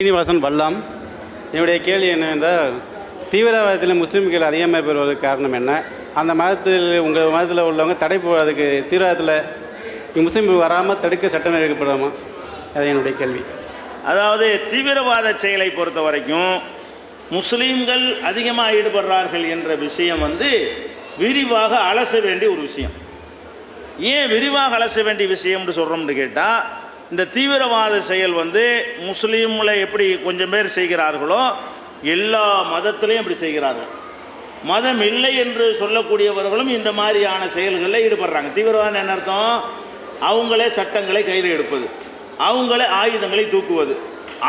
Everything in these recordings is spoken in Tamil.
சீனிவாசன் வல்லாம். என்னுடைய கேள்வி என்னவென்றால், தீவிரவாதத்தில் முஸ்லீம்கள் அதிகமாக பெறுவதற்கு காரணம் என்ன? அந்த மதத்தில் உங்கள் மதத்தில் உள்ளவங்க தடை போவதுக்கு தீவிரவாதத்தில் முஸ்லீம்கள் வராமல் தடுக்க சட்டம் எடுக்கப்படுமா? அது என்னுடைய கேள்வி. அதாவது தீவிரவாத செயலை பொறுத்த வரைக்கும் முஸ்லீம்கள் அதிகமாக ஈடுபடுறார்கள் என்ற விஷயம் விரிவாக அலச வேண்டிய ஒரு விஷயம். ஏன் விரிவாக அலச வேண்டிய விஷயம்னு சொல்கிறோம்னு கேட்டால், இந்த தீவிரவாத செயல் முஸ்லீம்களை எப்படி கொஞ்சம் பேர் செய்கிறார்களோ எல்லா மதத்திலையும் அப்படி செய்கிறார்கள். மதம் இல்லை என்று சொல்லக்கூடியவர்களும் இந்த மாதிரியான செயல்களில் ஈடுபடுறாங்க. தீவிரவாதம் என்ன அர்த்தம்? அவங்களே சட்டங்களை கையில் எடுப்பது, அவங்களே ஆயுதங்களை தூக்குவது,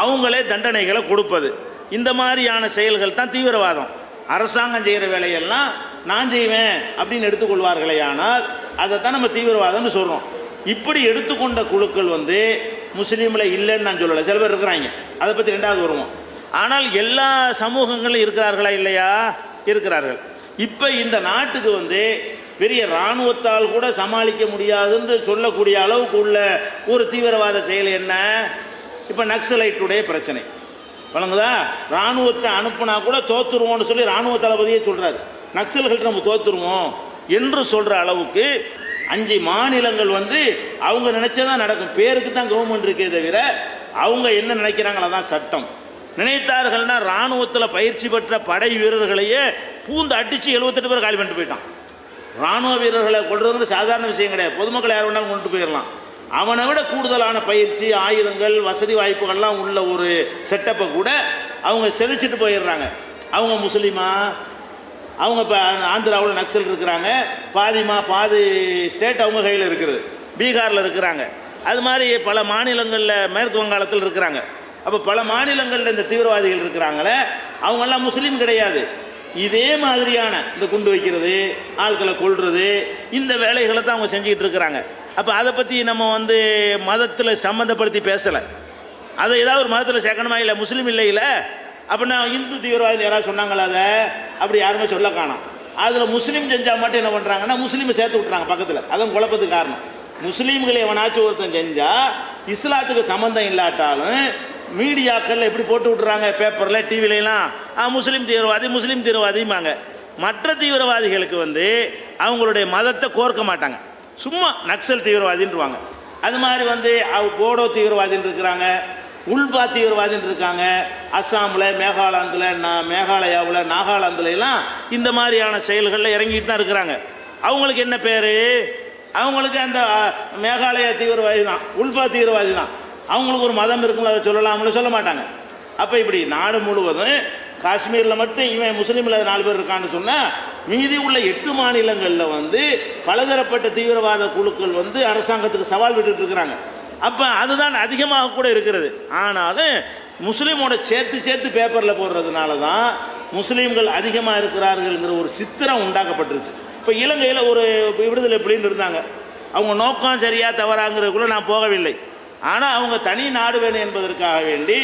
அவங்களே தண்டனைகளை கொடுப்பது, இந்த மாதிரியான செயல்கள் தான் தீவிரவாதம். அரசாங்கம் செய்கிற வேலையெல்லாம் நான் செய்வேன் அப்படின்னு எடுத்துக்கொள்வார்களே, ஆனால் அதைத்தான் நம்ம தீவிரவாதம்னு சொல்கிறோம். இப்படி எடுத்துக்கொண்ட குழுக்கள் முஸ்லீமில் இல்லைன்னு நான் சொல்லலை, சில பேர் இருக்கிறாங்க, அதை பற்றி ரெண்டாவது வருவோம். ஆனால் எல்லா சமூகங்களும் இருக்கிறார்களா? இல்லையா? இருக்கிறார்கள். இப்போ இந்த நாட்டுக்கு பெரிய இராணுவத்தால் கூட சமாளிக்க முடியாதுன்னு சொல்லக்கூடிய அளவுக்கு உள்ள ஒரு தீவிரவாத செயல் என்ன? இப்போ நக்சலைட்டுடைய பிரச்சனை வழங்குதா? இராணுவத்தை அனுப்புனா கூட தோற்றுருவோம்னு சொல்லி இராணுவ தளபதியே சொல்கிறார், நக்சல்கள்ட்ட நம்ம தோற்றுருவோம் என்று சொல்கிற அளவுக்கு 5 மாநிலங்கள் அவங்க நினைச்சதான் நடக்கும். பேருக்கு தான் கவர்மெண்ட் இருக்கே தவிர அவங்க என்ன நினைக்கிறாங்களோ தான் சட்டம். நினைத்தார்கள்னா இராணுவத்தில் பயிற்சி பெற்ற படை வீரர்களையே பூந்து அடித்து 78 பேர் காலி பண்ணிட்டு போயிட்டான். இராணுவ வீரர்களை கொள்வது சாதாரண விஷயம் கிடையாது. பொதுமக்களை யார் வேணாலும் கொண்டு போயிடலாம். அவனை விட கூடுதலான பயிற்சி, ஆயுதங்கள், வசதி வாய்ப்புகள்லாம் உள்ள ஒரு செட்டப்பை கூட அவங்க செதைச்சிட்டு போயிடுறாங்க. அவங்க முஸ்லீமா? அவங்க இப்போ ஆந்திராவில் நக்சல் இருக்கிறாங்க, பாதி ஸ்டேட் அவங்க கையில் இருக்குது, பீகாரில் இருக்கிறாங்க, அது மாதிரி பல மாநிலங்களில், மேற்கு வங்காளத்தில் இருக்கிறாங்க. அப்போ பல மாநிலங்களில் இந்த தீவிரவாதிகள் இருக்கிறாங்களே, அவங்கெல்லாம் முஸ்லீம் கிடையாது. இதே மாதிரியான இந்த குண்டு வைக்கிறது, ஆட்களை கொல்றது, இந்த வேலைகளை தான் அவங்க செஞ்சுக்கிட்டு இருக்கிறாங்க. அப்போ அதை பற்றி நம்ம மதத்தில் சம்மந்தப்படுத்தி பேசலை. அதை ஏதாவது ஒரு மதத்தில் சேர்க்கணுமா? இல்லை முஸ்லீம் இல்லையில அப்படின்னா இந்து தீவிரவாதி யாராவது சொன்னாங்களா? அதை அப்படி யாருமே சொல்ல காணோம். அதில் முஸ்லீம் செஞ்சால் மட்டும் என்ன பண்ணுறாங்கன்னா முஸ்லீமை சேர்த்து விட்டுறாங்க பக்கத்தில். அதான் குழப்பத்துக்கு காரணம். முஸ்லீம்களை எவனாச்சும் ஒருத்தன் செஞ்சால் இஸ்லாத்துக்கு சம்மந்தம் இல்லாட்டாலும் மீடியாக்களில் எப்படி போட்டு விட்டுறாங்க, பேப்பரில், டிவிலாம், முஸ்லீம் தீவிரவாதிம்பாங்க. மற்ற தீவிரவாதிகளுக்கு அவங்களுடைய மதத்தை கோர்க்க மாட்டாங்க, சும்மா நக்சல் தீவிரவாதின்றுவாங்க. அது மாதிரி போடோ தீவிரவாதின்னு இருக்கிறாங்க, உள்பா தீவிரவாதின்னு இருக்காங்க. அஸ்ஸாமில், மேகாலயாவில், நாகாலாந்துலாம் இந்த மாதிரியான செயல்களில் இறங்கிட்டு தான் இருக்கிறாங்க. அவங்களுக்கு என்ன பேர்? அவங்களுக்கு அந்த மேகாலயா தீவிரவாதி தான், உள்பா தீவிரவாதி தான். அவங்களுக்கு ஒரு மதம் இருக்குன்னு அதை சொல்லலாம்னு சொல்ல மாட்டாங்க. அப்போ இப்படி நாடு முழுவதும் காஷ்மீரில் மட்டும் இவன் முஸ்லீமில் 4 பேர் இருக்கான்னு சொன்னால், மீதி உள்ள 8 மாநிலங்களில் பலதரப்பட்ட தீவிரவாத குழுக்கள் அரசாங்கத்துக்கு சவால் விட்டுட்டு இருக்கிறாங்க. அப்போ அதுதான் அதிகமாக கூட இருக்கிறது. ஆனாலும் முஸ்லீமோட சேர்த்து பேப்பரில் போடுறதுனால தான் முஸ்லீம்கள் அதிகமாக இருக்கிறார்கள்ங்கிற ஒரு சித்திரம் உண்டாக்கப்பட்டுருச்சு. இப்போ இலங்கையில் ஒரு விடுதலை புலின்னு இருந்தாங்க. அவங்க நோக்கம் சரியா தவறாங்கிறதுக்குள்ளே நான் போகவில்லை. ஆனால் அவங்க தனி நாடு வேணும் என்பதற்காக வேண்டி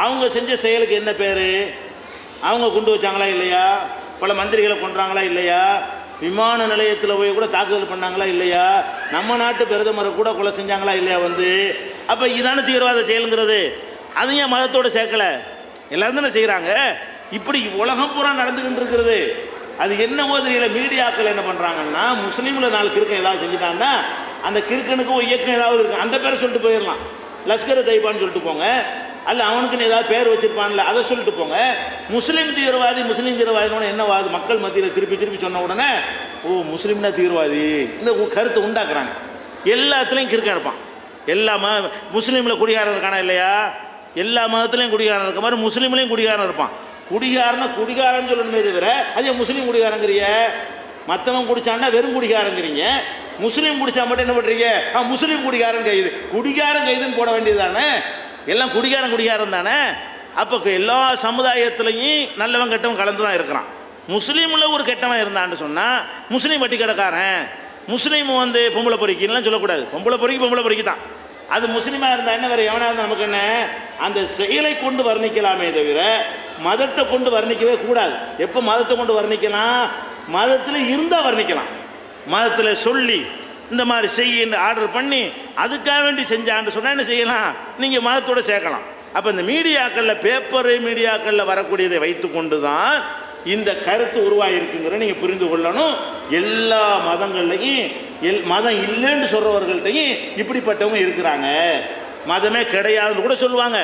அவங்க செஞ்ச செயலுக்கு என்ன பேர்? அவங்க குண்டு வச்சாங்களா இல்லையா? பல மந்திரிகளை கொன்றாங்களா இல்லையா? விமான நிலையத்தில் போய் கூட தாக்குதல் பண்ணாங்களா இல்லையா? நம்ம நாட்டு பிரதமரை கூட கொலை செஞ்சாங்களா இல்லையா? அப்போ இதான தீவிரவாத செயலுங்கிறது. அதையும் மதத்தோடு சேர்க்கலை, எல்லாரும் தானே செய்கிறாங்க. இப்படி உலகம் பூரா நடந்துக்கிட்டு இருக்கிறது. அது என்னவோ தெரியல. மீடியாக்கள் என்ன பண்ணுறாங்கன்னா, முஸ்லீமில் 4 கிறுக்கன் ஏதாவது செஞ்சுட்டாங்கன்னா அந்த கிறுக்கனுக்கு ஒரு இயக்கம் ஏதாவது இருக்குது, அந்த பேரை சொல்லிட்டு போயிடலாம். லஷ்கர் தைபான்னு சொல்லிட்டு போங்க, அல்ல அவனுக்குன்னு ஏதாவது பேர் வச்சுருப்பான்ல அதை சொல்லிட்டு போங்க. முஸ்லீம் தீவிரவாதினோட என்ன வாது மக்கள் மத்தியில் திருப்பி சொன்ன உடனே, ஓ முஸ்லீம்னா தீவிரவாதி, இந்த கருத்தை உண்டாக்குறாங்க. எல்லாத்துலேயும் கிறுக்கன் இருப்பான். எல்லா முஸ்லீமில் குடிகாரன் இருக்கானா இல்லையா? எல்லா மதத்துலேயும் குடிகாரன் இருக்க மாதிரி முஸ்லீம்லேயும் குடிகாரன் இருப்பான். குடிகாரன்னு சொல்லணுமே தவிர அதே முஸ்லீம் குடிகாரங்கிறிய, மற்றவன் குடிச்சான்னா வெறும் குடிகாரங்கிறீங்க. முஸ்லீம் குடிச்சா மட்டும் என்ன பண்ணுறீங்க? முஸ்லீம் குடிகாரன் கைதுன்னு போட வேண்டியது தானே. எல்லாம் குடிகாரன் தானே. அப்போ எல்லா சமுதாயத்துலேயும் நல்லவன் கெட்டவன் கலந்து தான் இருக்கிறான். முஸ்லீமில் ஒரு கெட்டவன் இருந்தான்னு சொன்னால் முஸ்லீம் வட்டி கடைக்காரன், முஸ்லீம் பொம்பளை பொறிக்கின்லாம் சொல்லக்கூடாது. பொம்பளை பொறிக்கு தான். அது முஸ்லீமாக இருந்தால் என்ன, வேறு எவனாக இருந்தால் நமக்கு என்ன? அந்த செயலை கொண்டு வர்ணிக்கலாமே தவிர மதத்தை கொண்டு வர்ணிக்கவே கூடாது. எப்போ மதத்தை கொண்டு வர்ணிக்கலாம்? மதத்தில் இருந்தால் வர்ணிக்கலாம். மதத்தில் சொல்லி இந்த மாதிரி செய்ய ஆர்டர் பண்ணி அதுக்காக வேண்டி செஞ்சான்னு சொன்னால் என்ன செய்யலாம்? நீங்கள் மதத்தோடு சேர்க்கலாம். அப்போ இந்த மீடியாக்களில் பேப்பர் மீடியாக்களில் வரக்கூடியதை வைத்து கொண்டு தான் இந்த கருத்து உருவாகிருக்குங்கிற நீங்கள் புரிந்து கொள்ளணும். எல்லா மதங்கள்லையும் மதம் இல்லைன்னு சொல்கிறவர்கள்ட்டையும் இப்படிப்பட்டவங்க இருக்கிறாங்க. மதமே கிடையாதுன்னு கூட சொல்லுவாங்க.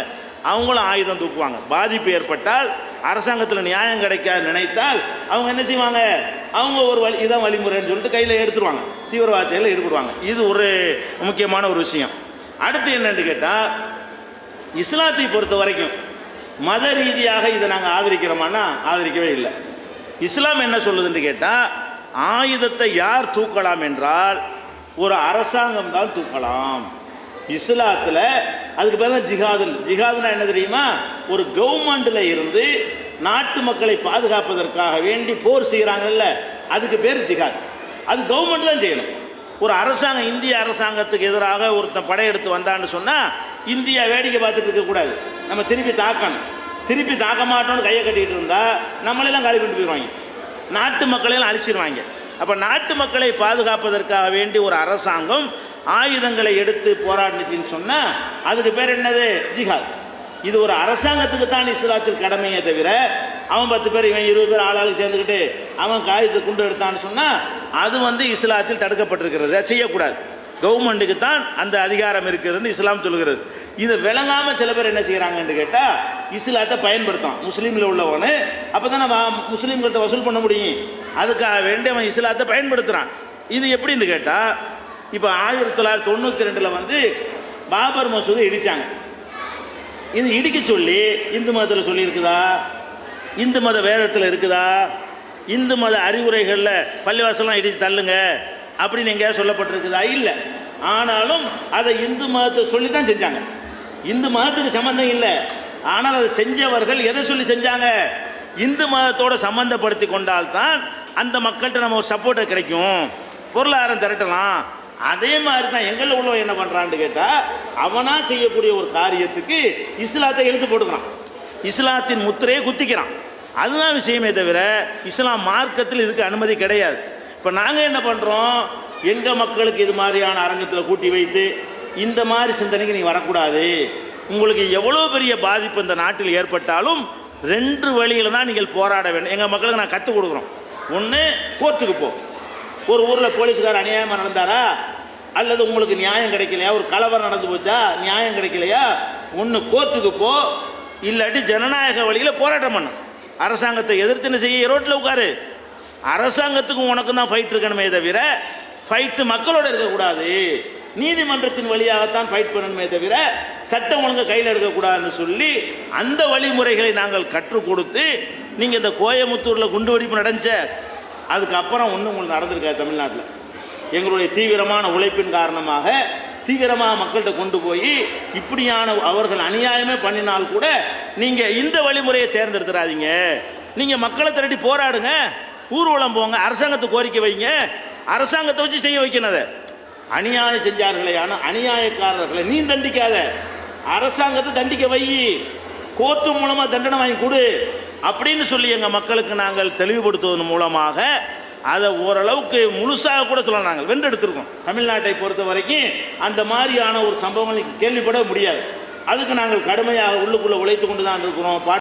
அவங்களும் ஆயுதம் தூக்குவாங்க. பாதிப்பு ஏற்பட்டால், அரசாங்கத்தில் நியாயம் கிடைக்காது நினைத்தால் அவங்க என்ன செய்வாங்க, அவங்க ஒரு இதான் வழிமுறைன்னு சொல்லிட்டு கையில் எடுத்துருவாங்க, தீவிரவாத செயலில் ஈடுபடுவாங்க. இது ஒரு முக்கியமான ஒரு விஷயம். அடுத்து என்னன்னு கேட்டால், இஸ்லாத்தை பொறுத்த வரைக்கும் மத ரீதியாக இதை நாங்கள் ஆதரிக்கிறோமானா ஆதரிக்கவே இல்லை. இஸ்லாம் என்ன சொல்லுதுன்னு கேட்டால், ஆயுதத்தை யார் தூக்கலாம் என்றால் ஒரு அரசாங்கம் தான் தூக்கலாம். இஸ்லாத்தில் அதுக்கு பேர் தான் ஜிஹாதுன்னா என்ன தெரியுமா, ஒரு கவர்மெண்ட்டில் இருந்து நாட்டு மக்களை பாதுகாப்பதற்காக வேண்டி போர் செய்கிறாங்கல்ல, அதுக்கு பேர் ஜிஹாத். அது கவர்மெண்ட் தான் செய்யணும். ஒரு அரசாங்கம், இந்திய அரசாங்கத்துக்கு எதிராக ஒருத்தன் படையெடுத்து வந்தான்னு சொன்னால் இந்தியா வேடிக்கை பார்த்துட்டு இருக்கக்கூடாது, நம்ம திருப்பி தாக்கணும். திருப்பி தாக்க மாட்டோம்னு கையை கட்டிகிட்டு இருந்தால் நம்மளெல்லாம் காலி பண்ணிட்டு போயிடுவாங்க, நாட்டு மக்களையெல்லாம் அழிச்சிடுவாங்க. அப்போ நாட்டு மக்களை பாதுகாப்பதற்காக வேண்டி ஒரு அரசாங்கம் ஆயுதங்களை எடுத்து போராடினுச்சின்னு சொன்னால் அதுக்கு பேர் என்னது, ஜிஹாத். இது ஒரு அரசாங்கத்துக்கு தான் இஸ்லாத்தில் கடமையே தவிர, அவன் 10 பேர் இவன் 20 பேர் ஆளாளுக்கு சேர்ந்துக்கிட்டு அவன் காயத்தை குண்டு எடுத்தான்னு சொன்னால் அது இஸ்லாத்தில் தடுக்கப்பட்டிருக்கிறது, அதை செய்யக்கூடாது. கவர்மெண்ட்டுக்கு தான் அந்த அதிகாரம் இருக்கிறதுன்னு இஸ்லாம் சொல்லுகிறது. இதை விளங்காமல் சில பேர் என்ன செய்கிறாங்கன்னு கேட்டால், இஸ்லாத்தை பயன்படுத்தான் முஸ்லீமில் உள்ளவனு, அப்போ தான் நம்ம முஸ்லீம்கள்ட்ட வசூல் பண்ண முடியும், அதுக்காக வேண்டி அவன் இஸ்லாத்தை பயன்படுத்துகிறான். இது எப்படின்னு கேட்டால், இப்போ 1992 பாபர் மசூதி இடித்தாங்க. இது இடிக்க சொல்லி இந்து மதத்தில் சொல்லியிருக்குதா, இந்து மத வேதத்தில் இருக்குதா, இந்து மத அறிவுரைகளில் பள்ளிவாசலாம் இடித்து தள்ளுங்க அப்படின்னு எங்கேயாவது சொல்லப்பட்டிருக்குதா? இல்லை. ஆனாலும் அதை இந்து மதத்தை சொல்லி தான் செஞ்சாங்க. இந்து மதத்துக்கு சம்மந்தம் இல்லை, ஆனால் அதை செஞ்சவர்கள் எதை சொல்லி செஞ்சாங்க, இந்து மதத்தோடு சம்மந்தப்படுத்தி கொண்டால்தான் அந்த மக்கள்கிட்ட நம்ம ஒரு சப்போர்ட்டை கிடைக்கும், பொருளாதாரம் திரட்டலாம். அதே மாதிரி தான் எங்களில் உள்ளவன் என்ன பண்ணுறான்னு கேட்டால், அவனாக செய்யக்கூடிய ஒரு காரியத்துக்கு இஸ்லாத்தை எழுத்து போட்டுக்கிறான், இஸ்லாத்தின் முத்திரையை குத்திக்கிறான். அதுதான் விஷயமே தவிர இஸ்லாம் மார்க்கத்தில் இதுக்கு அனுமதி கிடையாது. இப்போ நாங்கள் என்ன பண்ணுறோம், எங்கள் மக்களுக்கு இது மாதிரியான அரங்கத்தில் கூட்டி வைத்து இந்த மாதிரி சிந்தனைக்கு நீங்கள் வரக்கூடாது, உங்களுக்கு எவ்வளோ பெரிய பாதிப்பு இந்த நாட்டில் ஏற்பட்டாலும் 2 வழியில் தான் நீங்கள் போராட வேண்டும். எங்கள் மக்களுக்கு நான் கற்றுக் கொடுக்குறோம். ஒன்று, கோர்ட்டுக்கு போ. ஒரு ஊரில் போலீஸ்கார் அநியாயமாக நடந்தாரா, அல்லது உங்களுக்கு நியாயம் கிடைக்கலையா, ஒரு கலவரம் நடந்து போச்சா, நியாயம் கிடைக்கலையா, ஒன்று கோர்ட்டுக்கு போ, இல்லாட்டி ஜனநாயக வழியில் போராட்டம் பண்ண. அரசாங்கத்தை எதிர்த்து என்ன செய்ய, ரோட்டில் உட்காரு. அரசாங்கத்துக்கும் உனக்கு தான் ஃபைட் இருக்கணுமே தவிர ஃபைட்டு மக்களோடு இருக்கக்கூடாது. நீதிமன்றத்தின் வழியாகத்தான் ஃபைட் பண்ணணுமே தவிர சட்டம் ஒழுங்கு கையில் எடுக்கக்கூடாதுன்னு சொல்லி அந்த வழிமுறைகளை நாங்கள் கற்றுக் கொடுத்து, நீங்கள் இந்த கோயமுத்தூரில் குண்டு வெடிப்பு நடந்துச்ச, அதுக்கப்புறம் ஒன்றும் உங்களுக்கு நடந்திருக்காது. தமிழ்நாட்டில் எங்களுடைய தீவிரமான உழைப்பின் காரணமாக தீவிரமாக மக்கள்கிட்ட கொண்டு போய் இப்படியான அவர்கள் அநியாயமே பண்ணினால் கூட நீங்கள் இந்த வழிமுறையை தேர்ந்தெடுத்துறாதீங்க, நீங்கள் மக்களை திரட்டி போராடுங்க, ஊர்வலம் போங்க, அரசாங்கத்தை கோரிக்கை வைங்க, அரசாங்கத்தை வச்சு செய்ய வைக்கணும். அதை அநியாயம் செஞ்சார்களேயான அநியாயக்காரர்களை நீ தண்டிக்காத, அரசாங்கத்தை தண்டிக்க வை, கோர்ட்டு மூலமாக தண்டனை வாங்கி கொடு அப்படின்னு சொல்லி எங்கள் மக்களுக்கு நாங்கள் தெளிவுபடுத்துவதன் மூலமாக அதை ஓரளவுக்கு முழுசாக கூட சொல்ல நாங்கள் வென்றெடுத்திருக்கோம். தமிழ்நாட்டை பொறுத்த வரைக்கும் அந்த மாதிரியான ஒரு சம்பவங்களை கேள்விப்பட முடியாது. அதுக்கு நாங்கள் கடுமையாக உள்ளுக்குள்ளே உழைத்து கொண்டு தான் இருக்கிறோம்.